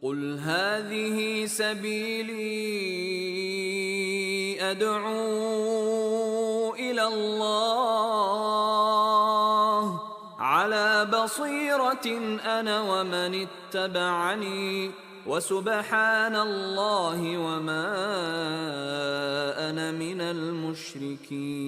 قل هذه سبيلي أدعو إلى الله على بصيرة أنا ومن اتبعني وسبحان الله وما أنا من المشركين.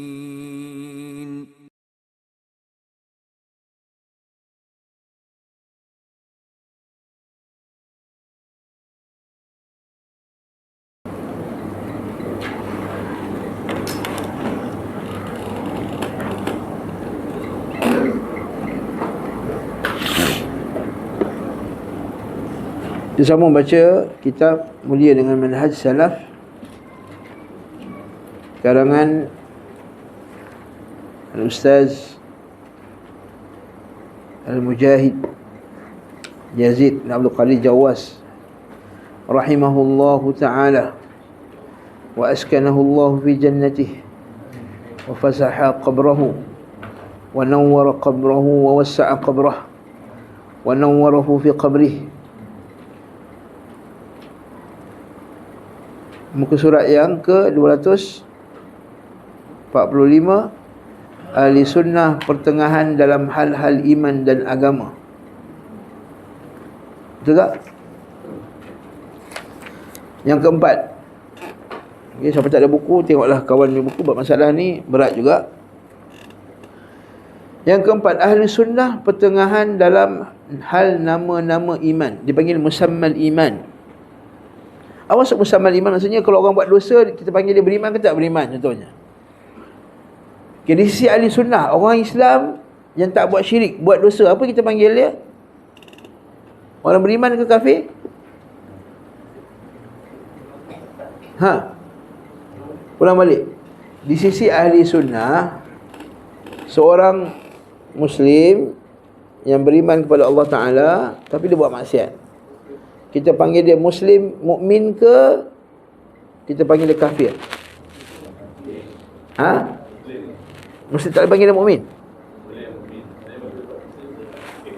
Kita sama baca kitab Mulia dengan Manhaj Salaf karangan Al-Ustaz Al-Mujahid Yazid bin Abdul Qadir Jawas rahimahullahu ta'ala wa askanahu Allah fi jannatihi wa fasaha qabrahu wa nawwara qabrahu wa wassa'a qabrahu wa nawwarahu fi qabrihi. Muka surat yang ke-245, Ahli Sunnah pertengahan dalam hal-hal iman dan agama. Betul tak? Yang keempat, okay, siapa tak ada buku, tengoklah kawan punya buku, sebab masalah ni berat juga. Yang keempat, Ahli Sunnah pertengahan dalam hal nama-nama iman, dipanggil musammal iman. Apa maksud musammal iman? Maksudnya kalau orang buat dosa, kita panggil dia beriman ke tak beriman, contohnya. Okay, di sisi Ahli Sunnah, orang Islam yang tak buat syirik, buat dosa, apa kita panggil dia? Orang beriman ke kafir? Ulang balik. Di sisi Ahli Sunnah, seorang Muslim yang beriman kepada Allah Ta'ala, tapi dia buat maksiat, kita panggil dia Muslim, mukmin ke kita panggil dia kafir? Mesti tak panggil dia mukmin?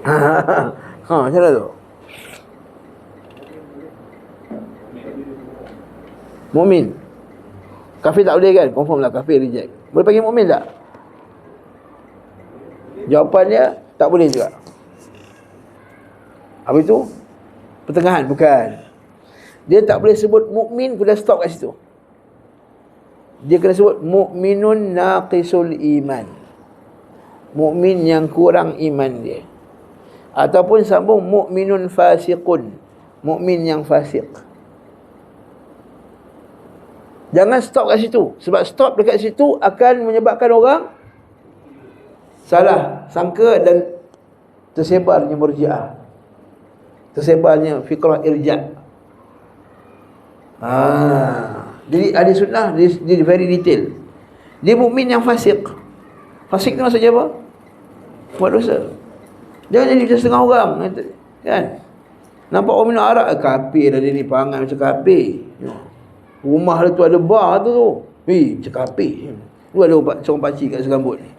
Macam mana tu? Mukmin. Kafir tak boleh kan? Confirm lah kafir, reject. Boleh panggil mukmin tak? Jawapannya tak boleh juga. Apa itu? Pertengahan, bukan. Dia tak boleh sebut mukmin, kena stop kat situ. Dia kena sebut mukminun naqisul iman, mukmin yang kurang iman dia. Ataupun sambung mukminun fasiqun, mukmin yang fasik. Jangan stop kat situ, sebab stop dekat situ akan menyebabkan orang salah sangka dan tersebarnya murji'ah, tersebarnya fikrah irja'. Jadi Ahli Sunnah dia very detail. Dia mukmin yang fasik. Fasik tu maksudnya apa? Buat dosa. Jangan jadi macam setengah orang kan. Nampak orang minum arak, kafir dah dia ni, perangai macam kafir. Rumah dia tu ada bar tu. Macam kafir. Tu ada seorang pakcik kat Serambut ni.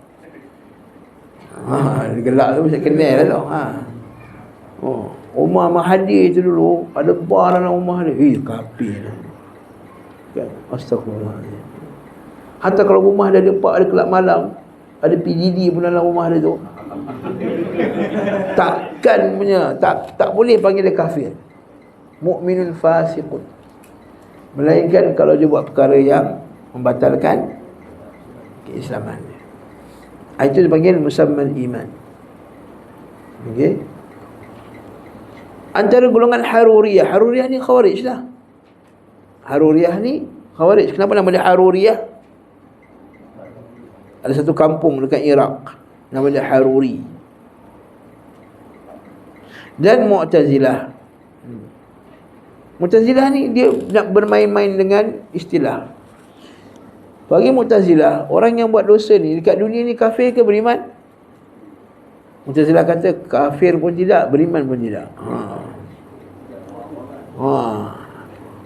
Dia gelak tu macam kenal lah tu. Rumah Mahathir tu dulu ada bar dalam rumah dia. Kafir kan. Astagfirullahaladzim. Hatta kalau rumah dia ada pak, ada kelab malam, ada PDD pun dalam rumah dia tu, takkan punya tak boleh panggil dia kafir, mukminun fasiqun, melainkan kalau dia buat perkara yang membatalkan keislaman dia. Itu dipanggil musammal iman. Okey. Antara golongan Haruriyah. Haruriyah ni Khawarij lah. Haruriyah ni Khawarij. Kenapa nama dia Haruriyah? Ada satu kampung dekat Iraq, nama dia Haruri. Dan Mu'tazilah. Mu'tazilah ni dia nak bermain-main dengan istilah. Bagi Mu'tazilah, orang yang buat dosa ni dekat dunia ni kafir ke beriman? Mu'tazilah kata kafir pun tidak, beriman pun tidak.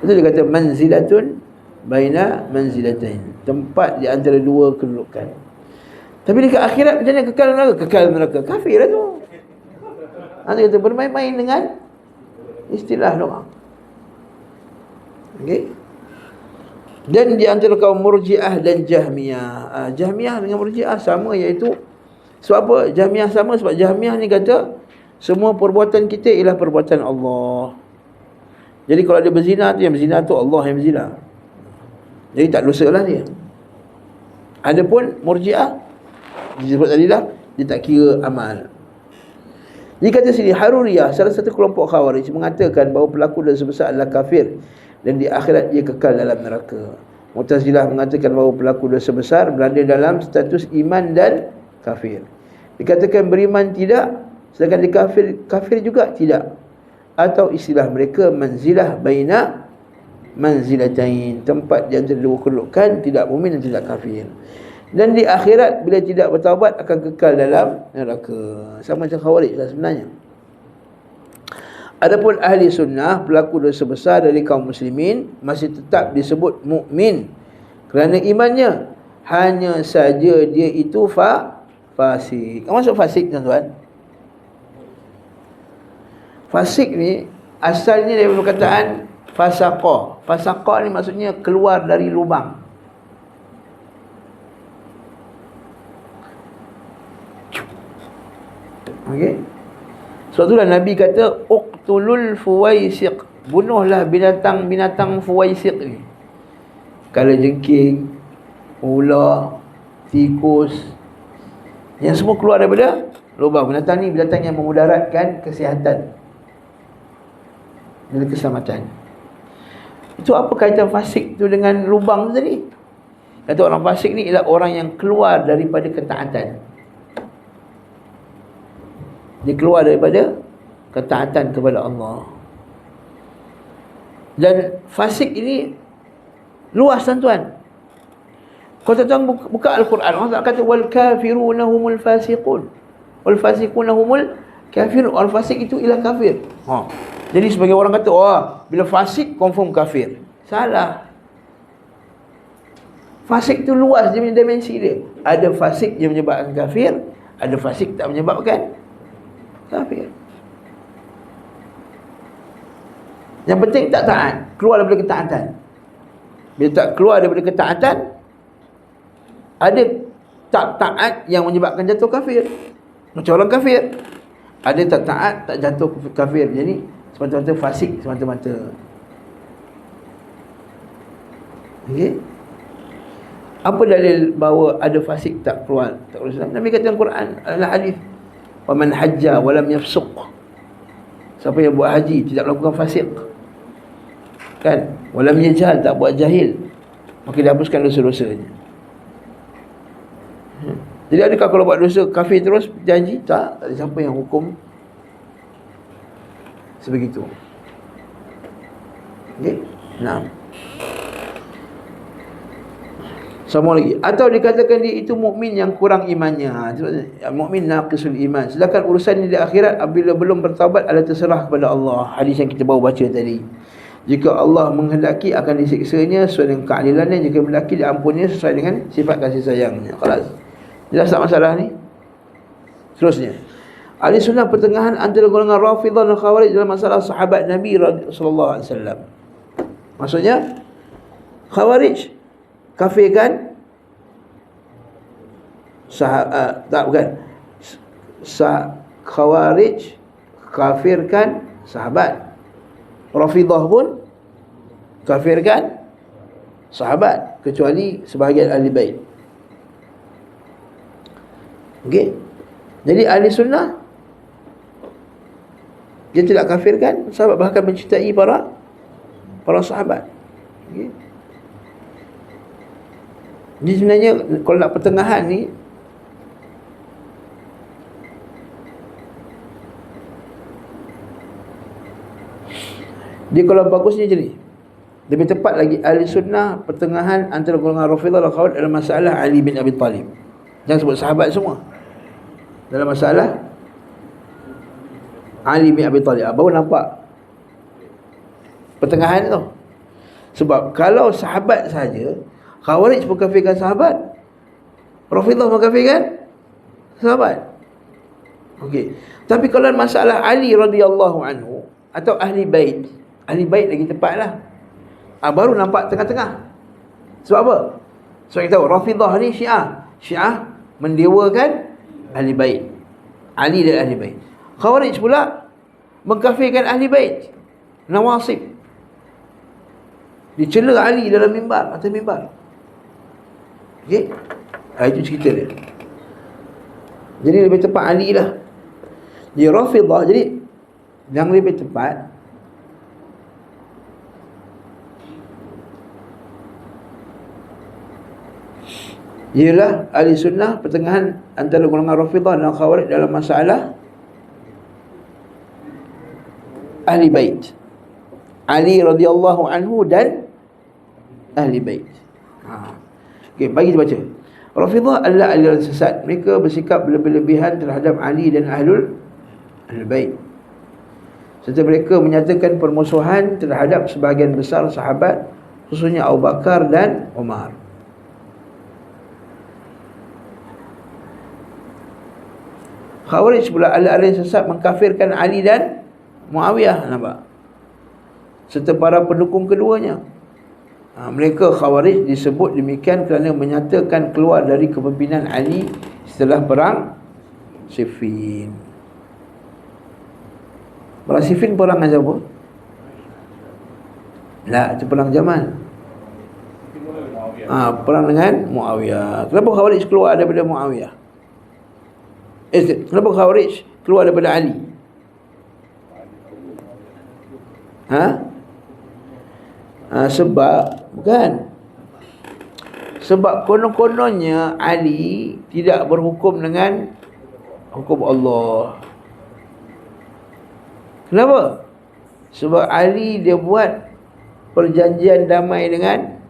Itu dia kata manzilatun baina manzilatain, tempat di antara dua kedudukan. Tapi dekat akhirat macam mana? Kekal neraka? Kekal neraka. Kafir lah tu. Dia kata bermain-main dengan Istilah doang. Okey. Dan di antara kaum Murji'ah dan Jahmiyah. Jahmiyah dengan Murji'ah sama, iaitu sebab apa Jahmiyah sama? Sebab Jahmiyah ni kata semua perbuatan kita ialah perbuatan Allah. Jadi kalau dia berzina tu, yang berzina tu Allah yang berzina. Jadi tak dosa lah dia. Adapun Murji'ah, disebut tadi dah, dia tak kira amal. Dia kata sini Haruriyah, salah satu kelompok Khawarij, mengatakan bahawa pelaku dosa besar adalah kafir dan di akhirat dia kekal dalam neraka. Mu'tazilah mengatakan bahawa pelaku dosa besar berada dalam status iman dan kafir. Dikatakan beriman tidak, sedangkan kafir juga tidak. Atau istilah mereka manzilah baina manzilatain, tempat di antara dua kedudukan, tidak mukmin dan tidak kafir. Dan di akhirat bila tidak bertaubat akan kekal dalam neraka. Sama macam Khawarij lah sebenarnya. Adapun ahli sunnah, pelaku dosa besar dari kaum muslimin masih tetap disebut mukmin kerana imannya, hanya saja dia itu fasik. Apa maksud fasik, tuan-tuan? Fasik ni asalnya dari perkataan fasaqah. Fasaqah ni maksudnya keluar dari lubang. Okey. Sebab itulah Nabi kata uqtulul fuwaisiq, bunuhlah binatang fuwaisiq ni. Kalajengking, ular, tikus, yang semua keluar daripada lubang. Binatang ni binatang yang memudaratkan kesihatan dan keselamatan. Itu apa kaitan fasik tu dengan lubang tadi? Kata orang fasik ni ialah orang yang keluar daripada ketaatan. Dia keluar daripada ketaatan kepada Allah. Dan fasik ini luas, tuan-tuan. Kalau tuan-tuan buka Al-Quran, Allah kata wal kafiruna humul fasiqun. Wal fasiquna humul kafirun. Orang fasik itu ialah kafir. Jadi sebagai orang kata, bila fasik confirm kafir. Salah. Fasik itu luas, dia punya dimensi dia. Ada fasik yang menyebabkan kafir, ada fasik tak menyebabkan kafir. Yang penting tak taat, keluar daripada ketaatan. Bila tak keluar daripada ketaatan, ada tak taat yang menyebabkan jatuh kafir. Macam orang kafir, ada tak taat tak jatuh kafir. Jadi semata-mata fasik semata-mata. Okey. Apa dalil bahawa ada fasik tak keluar? Tak keluar. Nabi kata dalam Quran adalah hadis, wa man hajja wa lam yafsuq. Siapa yang buat haji tidak melakukan fasik, kan, wa lam yajhal, tak buat jahil, maka dihapuskan dosa-dosanya. Jadi adakah kalau buat dosa kafir terus janji? Tak ada siapa yang hukum sebegitu. Okey. Nah. Sama lagi. Atau dikatakan dia itu mukmin yang kurang imannya. Mukmin naqisul iman. Sedangkan urusan di akhirat apabila belum bertaubat adalah terserah kepada Allah. Hadis yang kita baru baca tadi. Jika Allah menghendaki akan disiksanya sesuai dengan keadilannya, jika menghendaki diampuninya sesuai dengan sifat kasih sayangnya. Kelas. Jelas tak masalah ni? Terusnya, ahli sunnah pertengahan antara golongan Rafidhah dan Khawarij dalam masalah sahabat Nabi sallallahu alaihi wasallam. Maksudnya Khawarij kafirkan Khawarij kafirkan sahabat. Rafidhah pun kafirkan sahabat, kecuali sebahagian ahli bait. Okey. Jadi ahli sunnah dia tidak kafirkan sahabat, bahkan mencintai para sahabat. Okey. Jadi sebenarnya kalau nak pertengahan ni, dia kalau bagusnya jadi lebih tepat lagi ahli sunnah pertengahan antara golongan Rafidhah dan Khawarij dalam masalah Ali bin Abi Talib. Jangan sebut sahabat semua. Dalam masalah Ali bin Abi Talib baru nampak pertengahan tu. Sebab kalau sahabat saja, Khawarij mengkafirkan sahabat, Rafidhah mengkafirkan sahabat. Okey. Tapi kalau masalah Ali radhiyallahu anhu, atau ahli bait. Ahli bait lagi tepatlah. Baru nampak tengah-tengah. Sebab apa? Sebab kita tahu Rafidhah ni Syiah. Syiah mendewakan ahli bait. Ali dan ahli bait. Khawarij pula mengkafirkan ahli bait. Nawasib. Dicela Ali dalam mimbar, atas mimbar. Okey? Itu cerita dia. Jadi lebih tepat Ali lah. Jadi Rafidhah, jadi yang lebih tepat ialah ahli sunnah pertengahan antara golongan Rafidhah dan Khawarij dalam masalah ahli bait. Ali radhiyallahu anhu dan ahli bait. Okey, bagi kita baca. Rafidhah adalah aliran sesat. Mereka bersikap berlebih-lebihan terhadap Ali dan ahlul bait. Serta mereka menyatakan permusuhan terhadap sebahagian besar sahabat, khususnya Abu Bakar dan Umar. Khawarij pula aliran sesat mengkafirkan Ali dan Muawiyah, nampak? Serta para pendukung keduanya. Mereka Khawarij disebut demikian kerana menyatakan keluar dari kepimpinan Ali setelah perang Siffin. Perang Siffin perang dengan siapa? Lah, itu perang Jamal. Perang dengan Muawiyah. Kenapa Khawarij keluar daripada Muawiyah? Kenapa Khawarij keluar daripada Ali? Sebab konon-kononnya Ali tidak berhukum dengan hukum Allah. Kenapa? Sebab Ali dia buat perjanjian damai dengan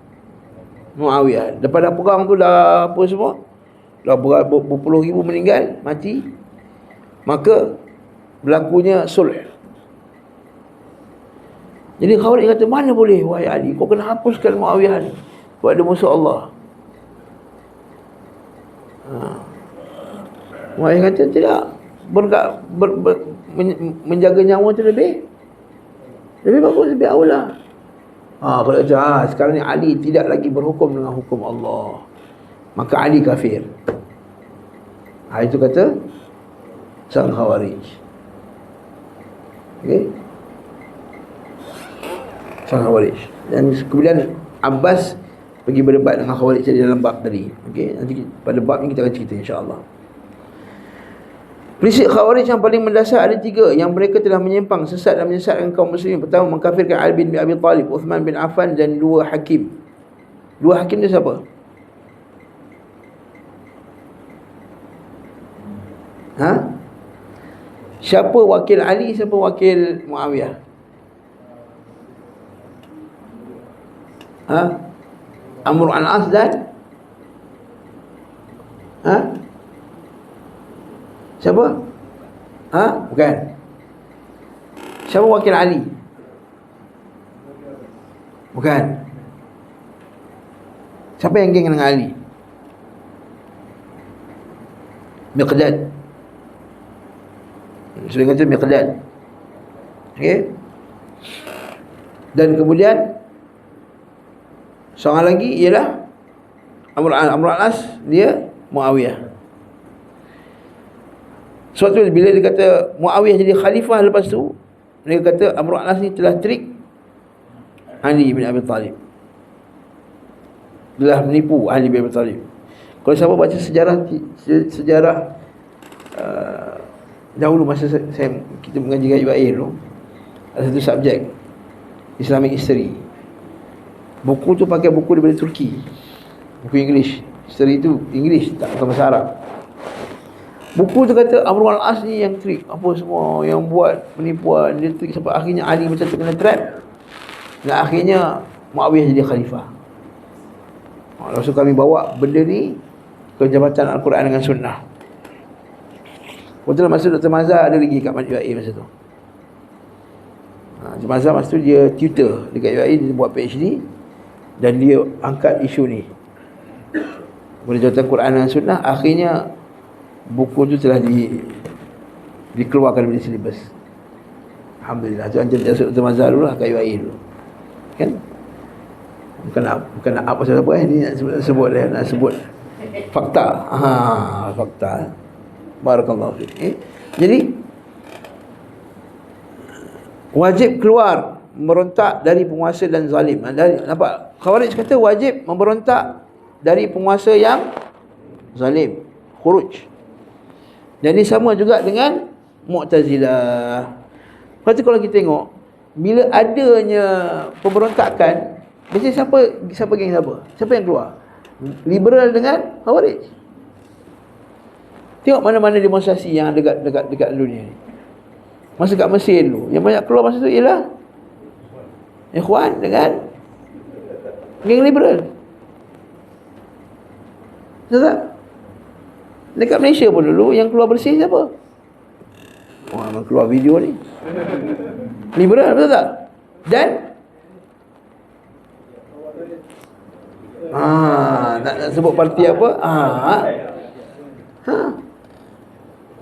Muawiyah. Daripada perang tu dah apa semua, dah berpuluh ribu meninggal, mati. Maka berlakunya sulh. Jadi Khawarij kata, mana boleh wahai Ali, kau kena hapuskan Muawiyah ni, sebab dia musuh Allah. Muawiyah kata tidak, menjaga nyawa tu lebih bagus, lebih aula. Kalau kata sekarang ni Ali tidak lagi berhukum dengan hukum Allah, maka Ali kafir. Itu kata sang Khawarij. Okey, sang Khawarij. Dan kemudian Abbas pergi berdebat dengan Khawarij dalam bab tadi. Okey, nanti pada bab ni kita akan cerita insya-Allah. Prinsip Khawarij yang paling mendasar ada 3 yang mereka telah menyimpang, sesat dan menyesatkan kaum muslimin. Pertama, mengkafirkan Ali bin Abi Talib, Uthman bin Affan dan 2 hakim. 2 hakim ni siapa? Siapa wakil Ali, siapa wakil Muawiyah? Amr al-As dan siapa? Bukan. Siapa wakil Ali? Bukan. Siapa yang geng dengan Ali? Miqdad. Sudah kata Miqdad. Okey. Dan kemudian seorang lagi ialah Amr al-As, dia Muawiyah. Sebab tu bila dia kata Muawiyah jadi khalifah lepas tu, dia kata Amr al-As ni telah trik Ali bin Abi Talib, telah menipu Ali bin Abi Talib. Kalau siapa baca sejarah dahulu masa kita mengaji kat UAE tu, ada satu subjek Islamic History. Buku tu pakai buku daripada Turki, buku English. History tu English, tak bukan bahasa Arab. Buku tu kata Amr al-As ni yang trik apa semua, yang buat penipuan, dia trik sampai akhirnya Ali macam tu kena trap, dan akhirnya Muawiyah jadi khalifah. Lepas tu kami bawa benda ni ke Jabatan Al-Quran dengan Sunnah. Betul masa Dr. Mazhar ada lagi kat UAE masa tu. Dr. Mazhar masa tu dia tutor dekat UAE, dia buat PhD dan dia angkat isu ni. Boleh Jabatan Quran dan Sunnah, akhirnya buku tu telah dikeluarkan dari silibus. Alhamdulillah. Tu antum jasuk tu mazhar dulu lah, kayu air dulu. Kan? Bukan nak apa siapa ni nak sebut fakta. Fakta. Barakallahu fiik. Jadi wajib keluar memberontak dari penguasa dan zalim. Nampak? Khawarij kata wajib memberontak dari penguasa yang zalim. Khuruj. Dan ini sama juga dengan Mu'tazilah. Lepas tu kalau kita tengok, bila adanya pemberontakan, biasanya siapa geng siapa? Siapa yang keluar? Liberal dengan Khawarij. Tengok mana-mana demonstrasi yang dekat dunia ni. Masa kat Mesir dulu, yang banyak keluar masa tu ialah Ikhwan dengan geng liberal. Betul tak? Dekat Malaysia pun dulu yang keluar bersih siapa? Yang keluar video ni liberal, betul tak? Dan nak sebut parti apa?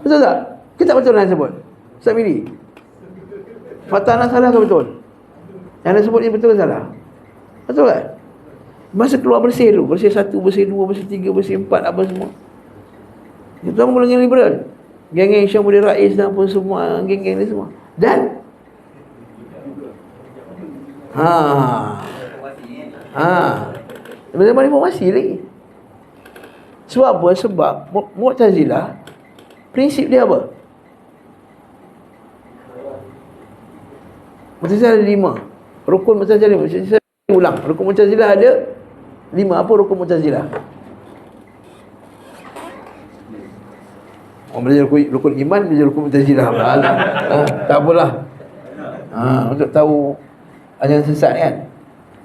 Betul tak? Kita betul nak sebut Ustaz Miri, Fatah Nasalah ke betul? Yang nak sebut ni betul ke salah? Betul kan? Masa keluar bersih dulu, bersih 1, bersih 2, bersih 3, bersih 4, apa semua. Itu sama golongan liberal. Geng-geng Syamudin Rais dan apa semua, geng-geng ni semua. Dan zaman reformasi lagi. Sebab apa? Sebab Mu'tazilah, prinsip dia apa? Mu'tazilah ada 5. Rukun Mu'tazilah 5. Saya ulang. Rukun Mu'tazilah ada 5. Apa rukun Mu'tazilah? Belajar rukun iman, belajar rukun Mu'tazilah. Tak apalah. Untuk tahu ajaran sesat kan.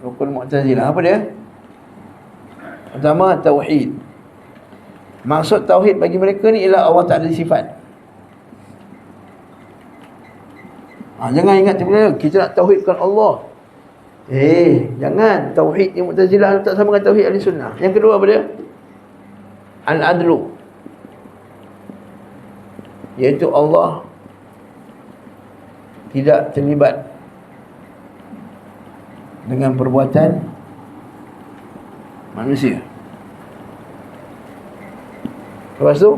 Rukun Mu'tazilah apa dia? Pertama, tauhid. Maksud tauhid bagi mereka ni ialah Allah tak ada sifat. Jangan ingat tiba-tiba kita nak tauhidkan Allah. Jangan. Tauhid yang Mu'tazilah tak sama dengan tauhid Ahli Sunnah. Yang kedua apa dia? Al-adlu, iaitu Allah tidak terlibat dengan perbuatan manusia. Lepas tu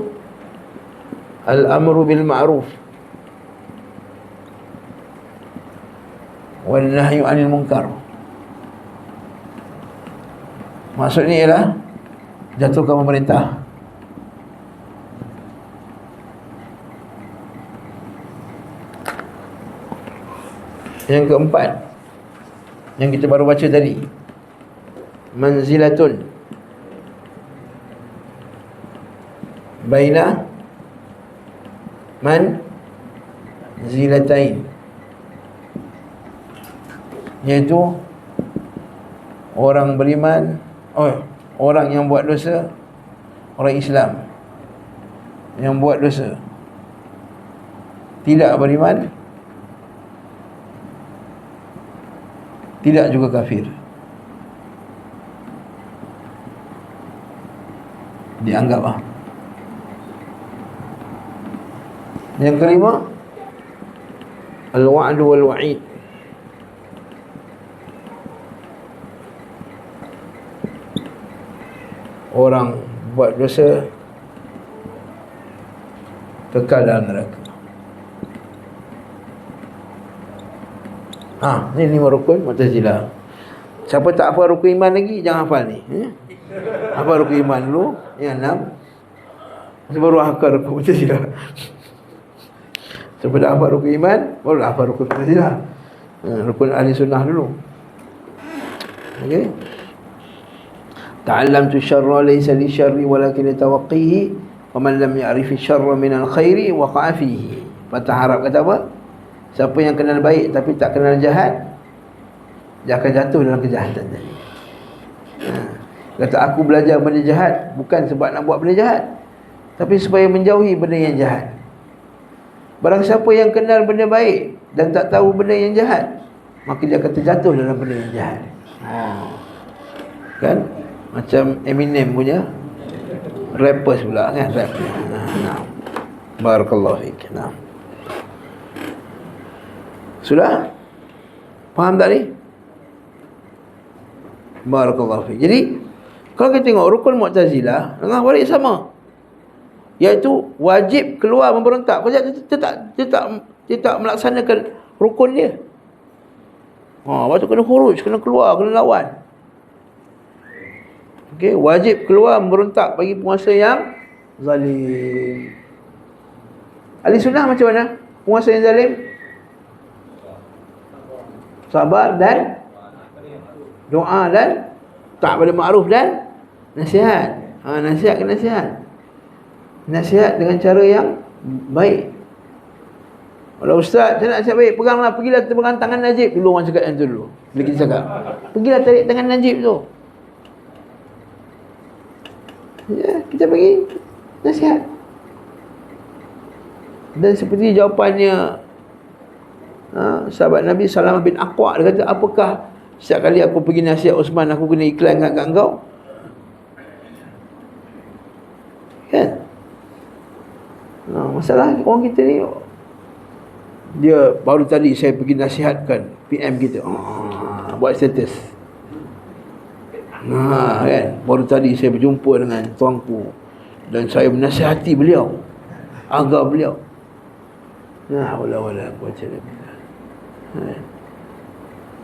al-amru bil ma'ruf wal nahyu 'anil munkar. Maksudnya ialah jatuhkan pemerintah. Yang keempat, yang kita baru baca tadi, manzilatun baina manzilatain, iaitu orang beriman, orang yang buat dosa, orang Islam yang buat dosa, tidak beriman, tidak juga kafir, dianggap Yang kelima, al-wa'du wal-wa'id, orang buat dosa kekal dalam neraka. Ni 5 rukun Mu'tazilah. Siapa tak hafal rukun iman lagi, jangan hafal ni. Hafal rukun iman dulu, yang 6, baru hafal rukun Mu'tazilah. Siapa dah hafal rukun iman, baru hafal rukun Mu'tazilah. Rukun Ahli Sunnah dulu. Okey. Ta'allamtu syarra laysa li syarri walakin tawaqqihi wa man lam ya'rifi syarra min al-khairi waqa'a fihi. Patah Arab kata apa? Siapa yang kenal baik tapi tak kenal jahat, dia akan jatuh dalam kejahatan tadi. Kata aku belajar benda jahat bukan sebab nak buat benda jahat, tapi supaya menjauhi benda yang jahat. Barang siapa yang kenal benda baik dan tak tahu benda yang jahat, maka dia akan terjatuh dalam benda yang jahat. Kan? Macam Eminem punya rappers pula kan, rap. Barakallahu fiik. Sudah? Faham tak ni? Barakallahu fiik. Jadi kalau kita tengok rukun Mu'tazilah dengan Khawarij sama, iaitu wajib keluar memberontak. Dia tak melaksanakan rukun dia. Waktu kena khuruj, kena keluar, kena lawan. Okey, wajib keluar memberontak bagi penguasa yang zalim. Ahli sunnah macam mana? Penguasa yang zalim? Sabar dan doa dan tak pada ma'ruf dan nasihat. Nasihat ke nasihat. Nasihat dengan cara yang baik. Kalau ustaz, saya nak nasihat baik, peganglah, pergilah pegang tangan Najib dulu, orang cakap yang tu dulu. Bila kita cakap, pergilah tarik tangan Najib tu. Ya, kita bagi nasihat. Dan seperti jawapannya sahabat Nabi Salamah bin Aqwa, dia kata, apakah setiap kali aku pergi nasihat Osman, aku kena iklan kat engkau? Kan? Masalah orang kita ni, dia baru tadi saya pergi nasihatkan PM kita, buat status. Kan? Baru tadi saya berjumpa dengan tuanku dan saya menasihati beliau, agar beliau. Wala quwwata illa billah.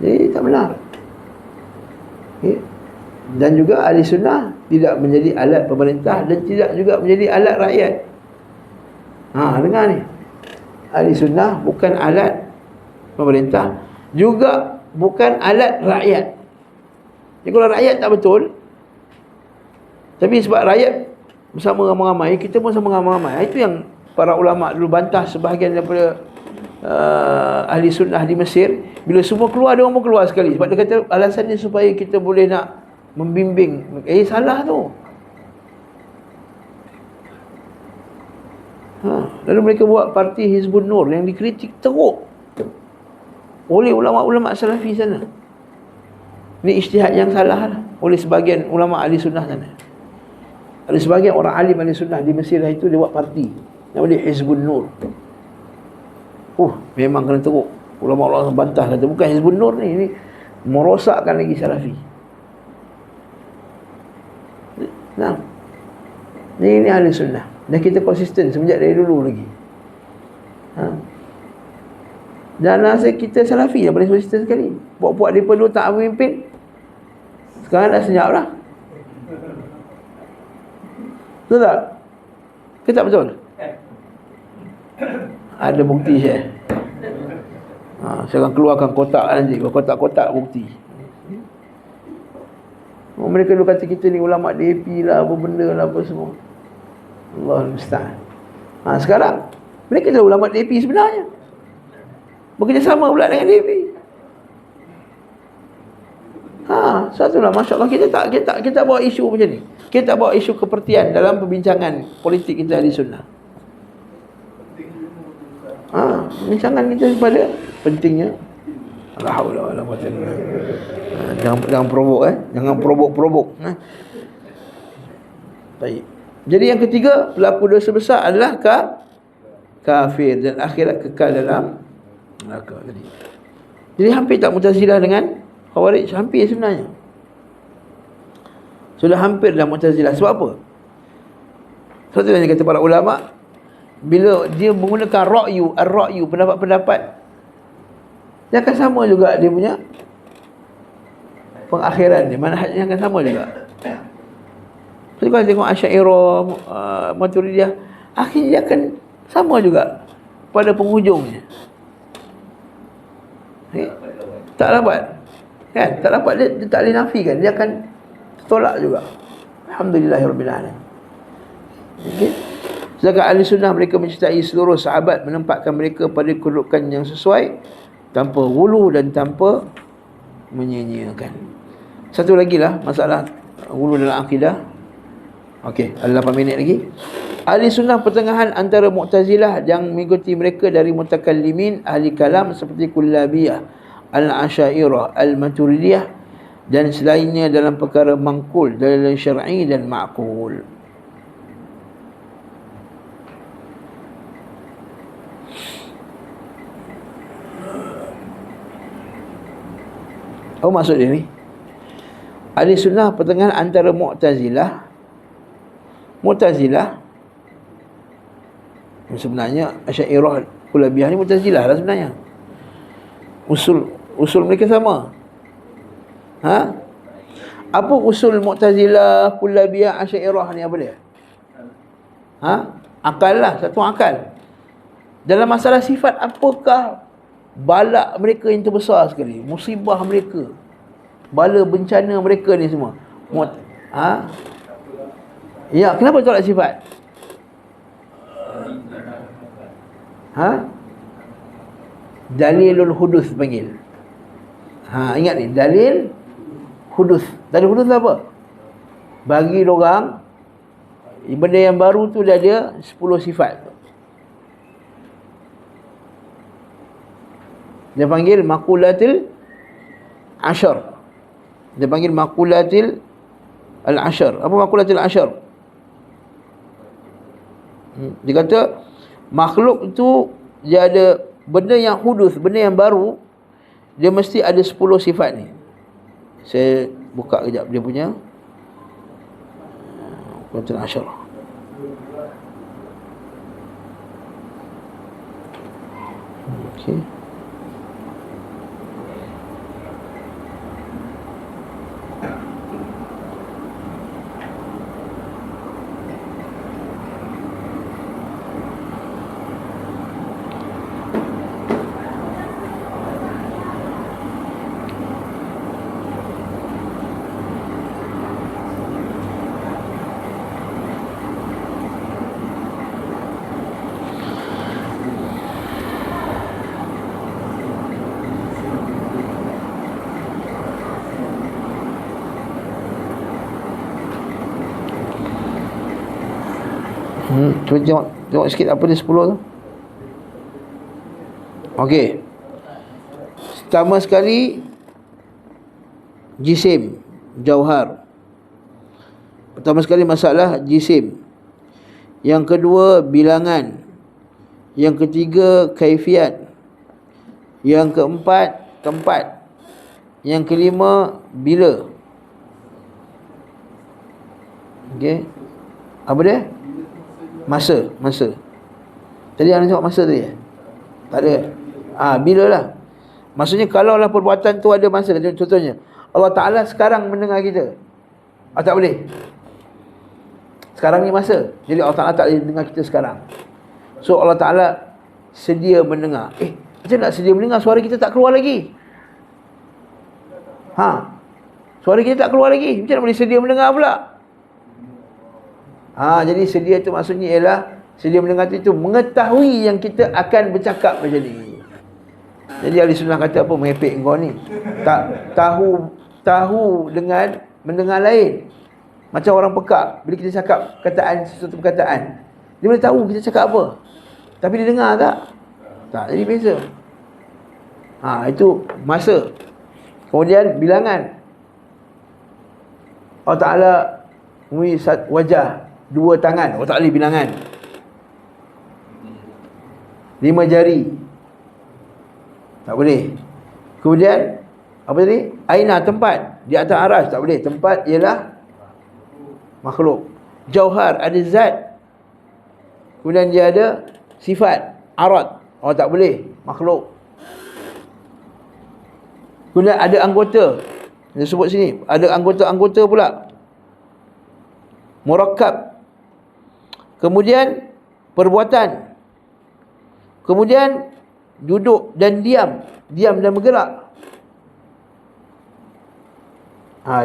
Jadi tak benar. Dan juga ahli sunnah tidak menjadi alat pemerintah dan tidak juga menjadi alat rakyat. Dengar ni, ahli sunnah bukan alat pemerintah, juga bukan alat rakyat. Jadi kalau rakyat tak betul, tapi sebab rakyat bersama ramai-ramai, kita pun sama ramai-ramai. Itu yang para ulama dulu bantah sebahagian daripada ahli sunnah di Mesir. Bila semua keluar, dia orang pun keluar sekali. Sebab dia kata alasannya supaya kita boleh nak membimbing. Salah tu. Lalu mereka buat parti Hizbun Nur yang dikritik teruk oleh ulama-ulama Salafi sana. Ini ijtihad yang salah lah, oleh sebahagian ulama ahli sunnah sana. Ada sebahagian orang alim ahli sunnah di Mesir itu, dia buat parti namanya Hizbun Nur. Memang kena teruk. Ulama-ulama bantah, kata bukan Hizbun Nur ni, ini merosakkan lagi Salafi. Ini ahli sunnah. Dan kita konsisten semenjak dari dulu lagi. Dan rasa kita Salafi yang paling konsisten sekali. Puak-puak mereka dulu tak memimpin, sekarang dah senyap lah. Betul tak? Ke tak betul? Ada bukti saya. Saya akan keluarkan kotak nanti, kotak-kotak bukti. Mereka dulu kata kita ni ulama DAP lah, apa benda lah, apa semua. Allahul musta'an. Sekarang mereka adalah ulama DAP sebenarnya, bekerjasama pula dengan DAP. Satulah, Masya Allah, kita bawa isu macam ni. Kita bawa isu kepertian dalam perbincangan politik kita di sunnah. Perbincangan kita kepada pentingnya la haula wala quwwata illa billah. Jangan provok jangan provok. Baik. Jadi yang ketiga, pelaku dosa besar adalah kafir dan akhirat kekal dalam neraka. Jadi hampir tak Mu'tazilah dengan Khawarij, hampir sebenarnya. Sudah hampir dalam Mu'tazilah. Sebab apa? Sebab tu yang kata para ulama, bila dia menggunakan ar-ra'yu, pendapat-pendapat, dia akan sama juga dia punya pengakhiran dia, manhajnya akan sama juga. Jadi kalau tengok Asy'ariyah, Maturidiyah, akhirnya dia akan sama juga pada penghujungnya. Tak dapat, kan? Tak dapat, dia tak boleh nafikan, dia akan tolak juga. Alhamdulillahirabbil alamin. Okey. Sedangkan ahli sunnah, mereka mencintai seluruh sahabat, menempatkan mereka pada kedudukan yang sesuai, tanpa ghulu dan tanpa menyia-nyiakan. Satu lagi lah masalah ghulu dalam akidah. Okey, ada 8 minit lagi. Ahli sunnah pertengahan antara Mu'tazilah yang mengikuti mereka dari mutakallimin, ahli kalam seperti Kullabiyah, Al-Asy'ariyah, Al-Maturidiyah dan selainnya dalam perkara mangkul, dalil syar'i dan ma'qul. Apa maksud dia ni? Ahli sunnah pertengahan antara Mu'tazilah. Mu'tazilah sebenarnya Asy'ariyah Kullabiyah ni Mu'tazilah lah sebenarnya. Usul mereka sama. Ha? Apa usul Mu'tazilah, Kullabiyah, Asy'ariyah ni apa dia? Ha? Akal lah, satu akal. Dalam masalah sifat, apakah balak mereka yang terbesar sekali? Musibah mereka, bala bencana mereka ni semua. Ha? Ya, kenapa tolak sifat? Ha? Dalilul hudus panggil. Ha, ingat ni, dalil hudus. Dalil hudus apa? Bagi orang benda yang baru tu dia ada 10 sifat. Dia panggil maqulatil ashar. Dia panggil maqulatil al-ashar. Apa maqulatil ashar? Dia kata makhluk tu dia ada benda yang hudus, benda yang baru, dia mesti ada 10 sifat ni. Saya buka kejap dia punya maqulatil ashar. Okey. Cuba tengok sikit apa dia 10 tu. Okey. Pertama sekali jisim, jauhar. Pertama sekali masalah jisim. Yang kedua bilangan. Yang ketiga kaifiat. Yang keempat tempat. Yang kelima bila. Okey. Apa dia? Masa. Tadi anda tengok masa tadi? Tak ada. Bila lah. Maksudnya kalaulah perbuatan tu ada masa. Contohnya Allah Ta'ala sekarang mendengar kita. Tak boleh. Sekarang ni masa. Jadi Allah Ta'ala tak boleh dengar kita sekarang. So Allah Ta'ala sedia mendengar. Macam nak sedia mendengar? Suara kita tak keluar lagi. Suara kita tak keluar lagi. Macam nak boleh sedia mendengar pula? Jadi sedia tu maksudnya ialah sedia mendengar itu mengetahui yang kita akan bercakap macam ni. Jadi ahli sunnah kata apa? Merepek kau ni. Tahu dengan mendengar lain. Macam orang pekak, bila kita cakap sesuatu perkataan, dia boleh tahu kita cakap apa. Tapi dia dengar tak? Tak, jadi beza. Itu masa. Kemudian bilangan. Allah Ta'ala mempunyai wajah, 2 tangan. Allah Ta'ala bilangan. 5 jari. Tak boleh. Kemudian apa tadi? Aina, tempat. Di atas aras. Tak boleh. Tempat ialah makhluk. Jauhar, ada zat. Kemudian dia ada sifat, arad. Tak boleh. Makhluk. Kemudian ada anggota. Dia sebut sini. Ada anggota-anggota pula. Murakkab. Kemudian perbuatan. Kemudian duduk dan diam. Diam dan bergerak.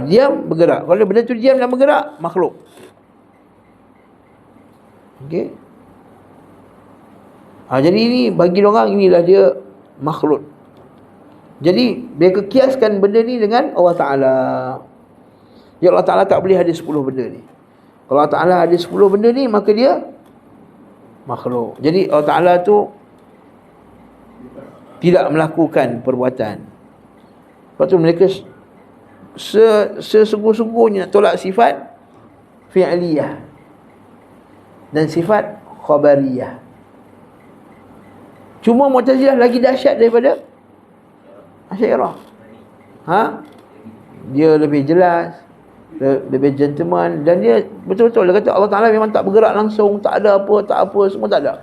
Diam, bergerak. Kalau benda tu diam dan bergerak, makhluk. Okey. Jadi ini bagi orang inilah dia makhluk. Jadi mereka kiaskan benda ni dengan Allah Ta'ala. Ya Allah Ta'ala tak boleh ada 10 benda ni. Kalau Allah Ta'ala ada 10 benda ni, maka dia makhluk. Jadi Allah Ta'ala tu tidak melakukan perbuatan. Sebab tu mereka sesungguh-sungguhnya tolak sifat fi'liyah dan sifat khabariyah. Cuma Mu'tazilah lagi dahsyat daripada Asy'ariyah. Dia lebih jelas, lebih gentleman, dan dia betul-betul dia kata Allah Ta'ala memang tak bergerak langsung, tak ada apa, semua tak ada.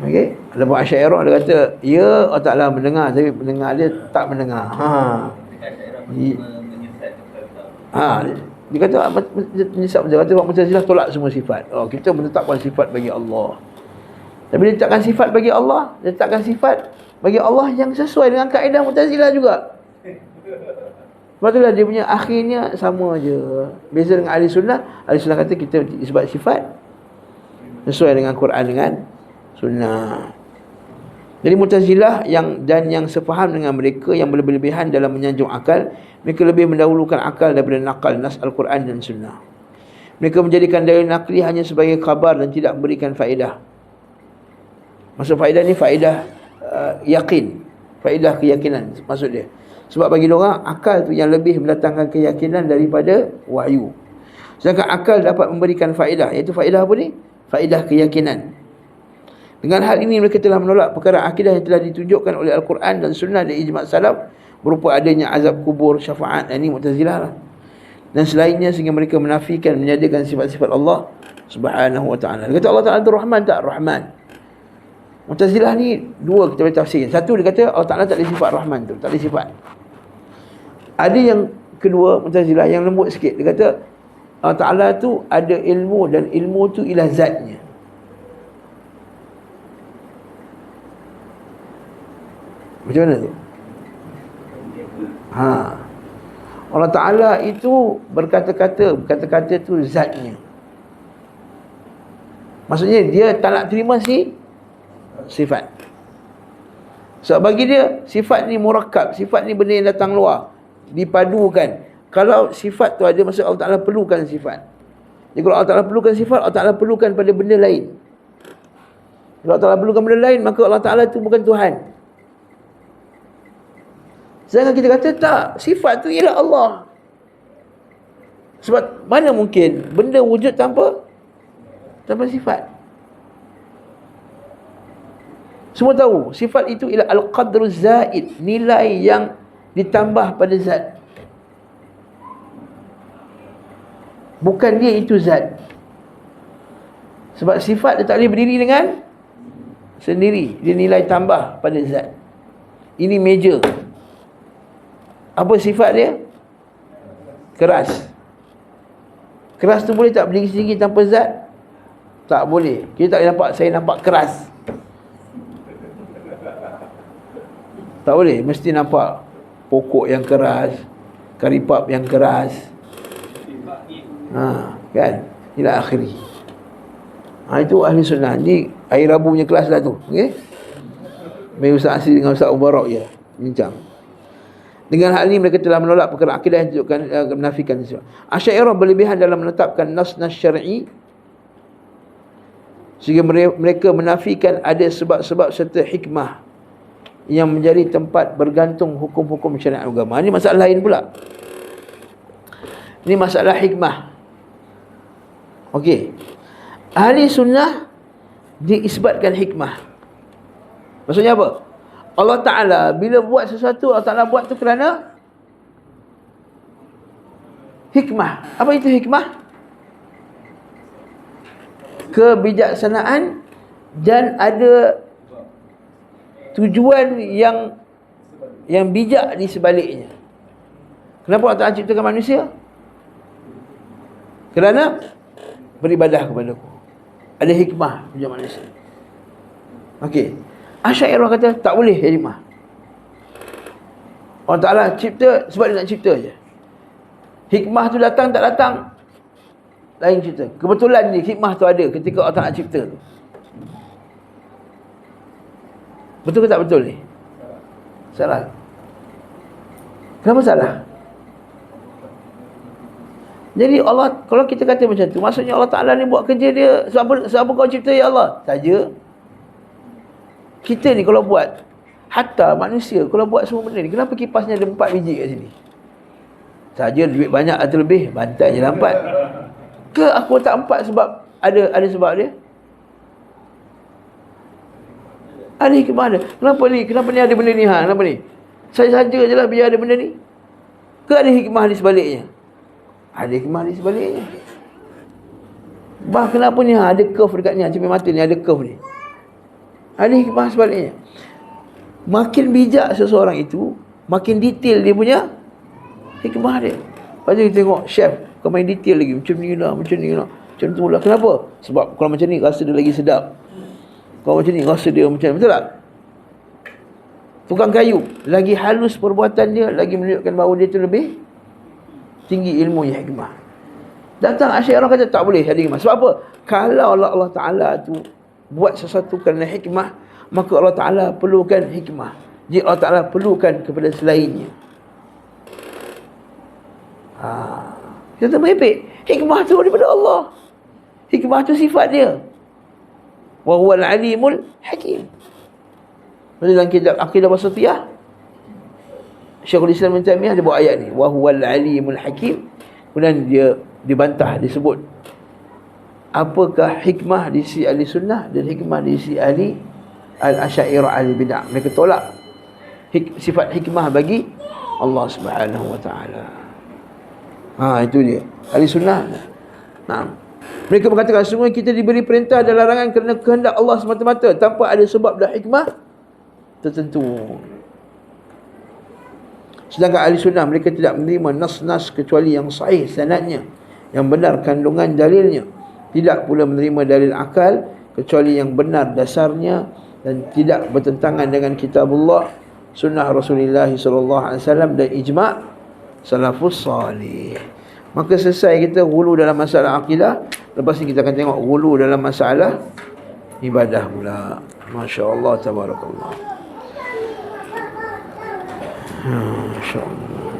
Okey, ada buat Asy'ariyah dia kata, ya Allah Ta'ala mendengar, tapi pendengar dia tak mendengar. Dia kata dia kata Mu'tazilah tolak semua sifat. Kita menetapkan sifat bagi Allah. Tapi dia letakkan sifat bagi Allah, dia letakkan sifat bagi Allah yang sesuai dengan kaedah Mu'tazilah juga. Sebab itulah dia punya akhirnya sama je. Beza dengan Ahli Sunnah kata kita isbat sifat sesuai dengan Quran dengan Sunnah. Jadi Mu'tazilah yang sefaham dengan mereka yang berlebihan dalam menyanjung akal, mereka lebih mendahulukan akal daripada nakal nas Al-Quran dan Sunnah. Mereka menjadikan dalil nakli hanya sebagai khabar dan tidak memberikan faedah. Maksud faedah ni faedah yakin, faedah keyakinan maksud dia. Sebab bagi diorang akal tu yang lebih mendatangkan keyakinan daripada wahyu. Sedangkan akal dapat memberikan faedah, iaitu faedah apa ni? Faedah keyakinan. Dengan hal ini mereka telah menolak perkara akidah yang telah ditunjukkan oleh Al-Quran dan Sunnah dan ijma' salaf berupa adanya azab kubur, syafaat. Ini Mu'tazilah lah. Dan selainnya sehingga mereka menafikan, menyatakan sifat-sifat Allah Subhanahu wa ta'ala. Dia kata Allah Ta'ala itu Rahman tak? Rahman. Mu'tazilah ni dua kita boleh tafsir. Satu dia kata Allah Ta'ala tak ada sifat Rahman tu, tak ada sifat. Ada yang kedua Mu'tazilah yang lembut sikit. Dia kata Allah Ta'ala tu ada ilmu dan ilmu tu ialah zatnya. Macam mana tu? Allah Ta'ala itu berkata-kata tu zatnya. Maksudnya dia tak nak terima sifat. Sebab bagi dia sifat ni murakkab, sifat ni benda yang datang luar, dipadukan. Kalau sifat tu ada, maksud Allah Ta'ala perlukan sifat. Jadi kalau Allah Ta'ala perlukan sifat, Allah Ta'ala perlukan pada benda lain. Kalau Allah Ta'ala perlukan benda lain, maka Allah Ta'ala tu bukan Tuhan. Sedangkan kita kata tak, sifat tu ialah Allah. Sebab mana mungkin benda wujud tanpa sifat? Semua tahu sifat itu ialah al-qadru zaid, nilai yang ditambah pada zat. Bukan dia itu zat. Sebab sifat dia tak boleh berdiri dengan sendiri, dia nilai tambah pada zat. Ini meja. Apa sifat dia? Keras. Keras tu boleh tak berdiri sendiri tanpa zat? Tak boleh. Kita tak boleh nampak, saya nampak keras. Tak boleh. Mesti nampak pokok yang keras, karipap yang keras. Kan? Ila akhiri. Itu Ahli Sunnah. Ni hari Rabu punya kelas lah tu. Okey? Mai Ustaz Asri dengan Ustaz Mubarak je bincang. Dengan hal ini mereka telah menolak perkara akidah yang tunjukkan menafikan sifat. Asy'ariyah berlebihan dalam menetapkan nas-nas syar'i sehingga mereka menafikan ada sebab-sebab serta hikmah yang menjadi tempat bergantung hukum-hukum syariat agama. Ini masalah lain pula. Ini masalah hikmah. Okey. Ahli Sunnah diisbatkan hikmah. Maksudnya apa? Allah Ta'ala bila buat sesuatu, Allah Ta'ala buat tu kerana hikmah. Apa itu hikmah? Kebijaksanaan dan ada tujuan yang bijak di sebaliknya. Kenapa Allah Ta'ala ciptakan manusia? Kerana beribadah kepada aku. Ada hikmah punya manusia. Okey. Asy'ariyah kata tak boleh hikmah. Allah Ta'ala cipta sebab dia nak cipta je. Hikmah tu datang tak datang lain cerita. Kebetulan ni hikmah tu ada ketika Allah Ta'ala cipta tu. Betul ke tak betul ni? Salah. Kenapa salah? Jadi Allah, kalau kita kata macam tu, maksudnya Allah Ta'ala ni buat kerja dia sebab apa kau cipta ya Allah? Saja. Kita ni kalau buat, hatta manusia kalau buat semua benda ni, kenapa kipasnya ada 4 biji kat sini? Saja duit banyak atau lebih, bantai je lah 4. Ke aku tak 4 sebab ada sebab dia? Ada hikmah dia. Kenapa ni? Kenapa ni ada benda ni? Kenapa ni? Saya saja je lah biar ada benda ni. Ke ada hikmah di sebaliknya? Ada hikmah di sebaliknya. Kenapa ni? Ada curve dekat ni. Cermin mata ni ada curve ni. Ada hikmah sebaliknya. Makin bijak seseorang itu, makin detail dia punya hikmah dia. Lepas tu kita tengok chef, kau main detail lagi. Macam ni lah, macam ni lah, macam tu lah. Kenapa? Sebab kalau macam ni rasa dia lagi sedap. Kalau macam ni rasa dia macam, betul tak? Tukang kayu, lagi halus perbuatan dia, lagi menunjukkan bahawa dia tu lebih tinggi ilmunya, hikmah. Datang Asy'ariyah kata tak boleh ada hikmah. Sebab apa? Kalau Allah Ta'ala tu buat sesuatu kerana hikmah, maka Allah Ta'ala perlukan hikmah. Jika Allah Ta'ala perlukan kepada selainnya, kita merepek. Hikmah tu daripada Allah. Hikmah tu sifat dia. Wa huwal alimul hakim. Dalam kitab Aqidah Wasatiyah, Syekhul Islam Ibn Taimiyah dia buat ayat ni, wa huwal alimul hakim. Kemudian dia dibantah, disebut apakah hikmah di sisi ahli sunnah dan hikmah di sisi ahli al-Asy'ariyah al-Bid'ah. Mereka tolak sifat hikmah bagi Allah Subhanahu wa taala. Itu dia ahli sunnah. Mereka mengatakan sungguh kita diberi perintah dan larangan kerana kehendak Allah semata-mata, tanpa ada sebab dan hikmah tertentu. Sedangkan ahli sunnah, mereka tidak menerima nas-nas kecuali yang sahih sanadnya, yang benar kandungan dalilnya. Tidak pula menerima dalil akal kecuali yang benar dasarnya dan tidak bertentangan dengan kitabullah, sunnah Rasulullah SAW dan ijma' salafus salih. Maka selesai kita ghulu dalam masalah akidah. Lepas ni kita akan tengok ghulu dalam masalah ibadah pula. Masya-Allah, tabarakallah. Masya-Allah.